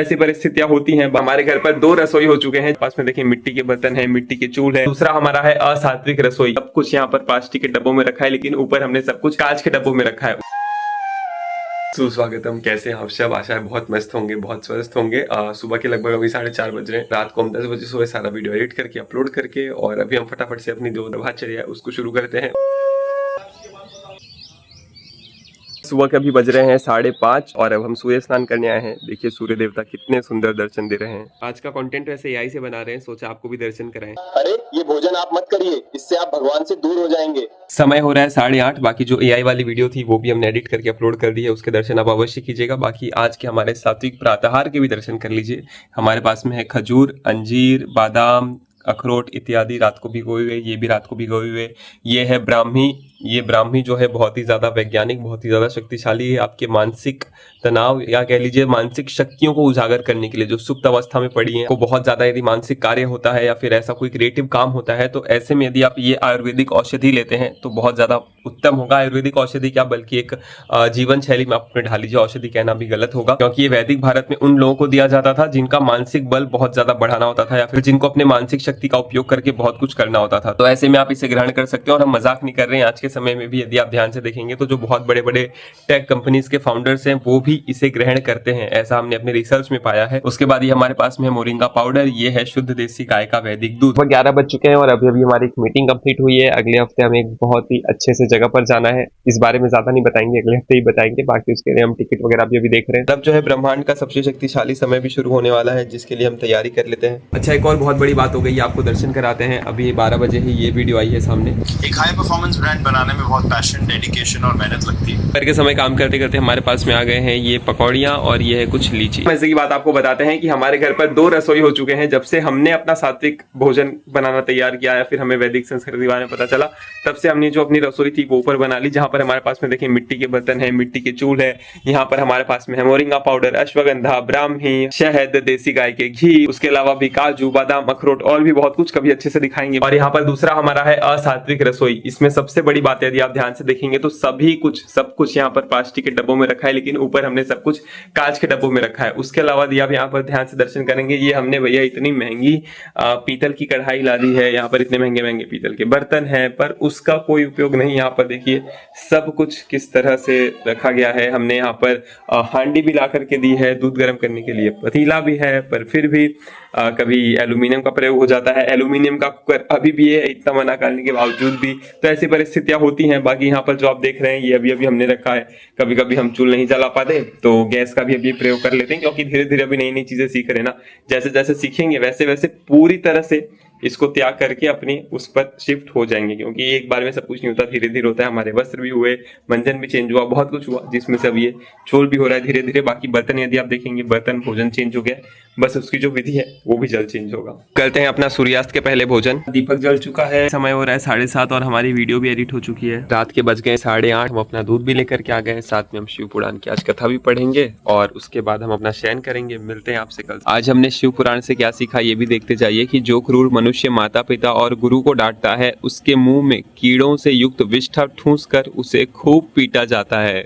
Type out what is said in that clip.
ऐसी परिस्थितियां होती हैं। हमारे घर पर 2 रसोई हो चुके हैं। पास में देखिए मिट्टी के बर्तन है, मिट्टी के चूल्हे है। दूसरा हमारा है असात्विक रसोई। सब कुछ यहाँ पर प्लास्टिक के डब्बों में रखा है, लेकिन ऊपर हमने सब कुछ कांच के डब्बों में रखा है। सुस्वागतम, कैसे हैं आप सब? आशा है बहुत मस्त होंगे, बहुत स्वस्थ होंगे। सुबह के लगभग अभी 4:30 बज रहे हैं। रात को हम 10 बजे सुबह सारा वीडियो एडिट करके अपलोड करके और अभी हम फटाफट से अपनी जो दिनचर्या है उसको शुरू करते हैं। सुबह के अभी बज रहे हैं 5:30 और अब हम सूर्य स्नान करने आए हैं। देखिए सूर्य देवता कितने सुंदर दर्शन दे रहे हैं। आज का कंटेंट वैसे एआई से बना रहे हैं, सोचा आपको भी दर्शन कराएं। अरे ये भोजन आप मत करिए, इससे आप भगवान से दूर हो जाएंगे। समय हो रहा है 8:30। बाकी जो एआई वाली वीडियो थी वो भी हमने एडिट करके अपलोड कर दी है, उसके दर्शन आप अवश्य कीजिएगा। बाकी आज के हमारे सात्विक प्रातःहार के भी दर्शन कर लीजिए। हमारे पास में है खजूर, अंजीर, बादाम, अखरोट इत्यादि रात को भिगोए हुए। ये भी रात को भिगोए हुए। ये है ब्राह्मी। ये ब्राह्मी जो है बहुत ही ज्यादा वैज्ञानिक, बहुत ही ज्यादा शक्तिशाली है। आपके मानसिक तनाव या कह लीजिए मानसिक शक्तियों को उजागर करने के लिए, जो सुप्त अवस्था में पड़ी है, को बहुत ज्यादा यदि मानसिक कार्य होता है या फिर ऐसा कोई क्रिएटिव काम होता है, तो ऐसे में यदि आप ये आयुर्वेदिक औषधि लेते हैं तो बहुत ज्यादा उत्तम होगा। आयुर्वेदिक औषधि क्या बल्कि एक जीवन शैली में आप अपने ढाल लीजिए। औषधि कहना भी गलत होगा, क्योंकि ये वैदिक भारत में उन लोगों को दिया जाता था जिनका मानसिक बल बहुत ज्यादा बढ़ाना होता था या फिर जिनको अपने मानसिक शक्ति का उपयोग करके बहुत कुछ करना होता था। तो ऐसे में आप इसे ग्रहण कर सकते हो। और हम मजाक नहीं कर रहे हैं। आज के समय में भी यदि आप ध्यान से देखेंगे तो जो बहुत बड़े बड़े टेक कंपनीज के फाउंडर्स हैं वो भी इसे ग्रहण करते हैं, ऐसा हमने अपने रिसर्च में पाया है। उसके बाद ये हमारे पास में है मोरिंगा पाउडर। ये है शुद्ध देसी गाय का वैदिक दूध। 11 बज चुके हैं और अभी अभी हमारी एक मीटिंग कंप्लीट हुई है। अगले हफ्ते हमें एक बहुत ही अच्छे से जगह पर जाना है। इस बारे में ज्यादा नहीं बताएंगे, अगले हफ्ते ही बताएंगे। बाकी उसके लिए हम टिकट वगैरह भी अभी देख रहे हैं। तब जो है ब्रह्मांड का सबसे शक्तिशाली समय भी शुरू होने वाला है, जिसके लिए हम तैयारी कर लेते हैं। अच्छा, एक और बहुत बड़ी बात हो गई, आपको दर्शन कराते हैं। अभी 12 बजे ही ये वीडियो आई है सामने। एक हाई परफॉर्मेंस ब्रांड बनाने में बहुत पैशन, डेडिकेशन और मेहनत लगती है। कर के समय काम करते करते हमारे पास में आ गए हैं ये पकौड़ियाँ और ये है कुछ लीची। मजे की बात आपको बताते हैं कि हमारे घर पर 2 रसोई हो चुके हैं। जब से हमने अपना सात्विक भोजन बनाना तैयार किया या फिर हमें वैदिक संस्कृति बारे में पता चला, तब से हमने जो अपनी रसोई थी वो ऊपर बना ली, जहाँ पर हमारे पास में देखिए मिट्टी के बर्तन है, मिट्टी के चूल्हे है। यहाँ पर हमारे पास में है मोरिंगा पाउडर, अश्वगंधा, ब्राह्मी, शहद, देसी गाय के घी, उसके अलावा भी काजू, बादाम, अखरोट और भी बहुत कुछ कभी अच्छे से दिखाएंगे। और यहाँ पर दूसरा हमारा है असात्विक रसोई। इसमें सबसे बड़ी बात है, यदि आप ध्यान से देखेंगे तो सब कुछ यहाँ पर प्लास्टिक के डब्बों में रखा है, लेकिन ऊपर हमने सब कुछ कांच के डब्बों में रखा है। उसके अलावा यदि आप यहाँ पर ध्यान से दर्शन करेंगे, ये हमने भैया इतनी महंगी पीतल की कढ़ाई ला दी है। यहाँ पर इतने महंगे महंगे पीतल के बर्तन हैं, पर उसका कोई उपयोग नहीं। यहाँ पर देखिए सब कुछ किस तरह से रखा गया है। हमने यहाँ पर हांडी भी ला करके दी है दूध गर्म करने के लिए, पतीला भी है, पर फिर भी कभी एल्यूमिनियम का प्रयोग हो जाता है। एल्यूमिनियम का कुकर अभी भी है, इतना मना करने के बावजूद भी। तो ऐसी परिस्थितियां होती हैं। बाकी यहाँ पर जो आप देख रहे हैं ये अभी अभी हमने रखा है। कभी कभी हम चूल्हा नहीं जला पाते तो गैस का भी अभी प्रयोग कर लेते हैं, क्योंकि धीरे धीरे अभी नई नई चीजें सीख रहे हैं ना। जैसे जैसे सीखेंगे वैसे वैसे पूरी तरह से इसको त्याग करके अपनी उस पर शिफ्ट हो जाएंगे, क्योंकि एक बार में सब कुछ नहीं होता, धीरे धीरे होता है। हमारे वस्त्र भी हुए, मंजन भी चेंज हुआ, बहुत कुछ हुआ, जिसमें से अब ये छोल भी हो रहा है धीरे धीरे। बाकी बर्तन यदि आप देखेंगे, बर्तन भोजन चेंज हो गया, बस उसकी जो विधि है वो भी जल्द चेंज होगा। करते हैं अपना सूर्यास्त के पहले भोजन। दीपक जल चुका है, समय हो रहा है 7:30 और हमारी वीडियो भी एडिट हो चुकी है। रात के बज गए 8:30। हम अपना दूध भी लेकर के आ गए, साथ में हम शिव पुराण की आज कथा भी पढ़ेंगे और उसके बाद हम अपना शयन करेंगे। मिलते हैं आपसे कल। आज हमने शिव पुराण से क्या सीखा ये भी देखते जाइए कि जो क्रूर मनुष्य माता पिता और गुरु को डांटता है, उसके मुंह में कीड़ों से युक्त विष्ठा ठूंस कर उसे खूब पीटा जाता है।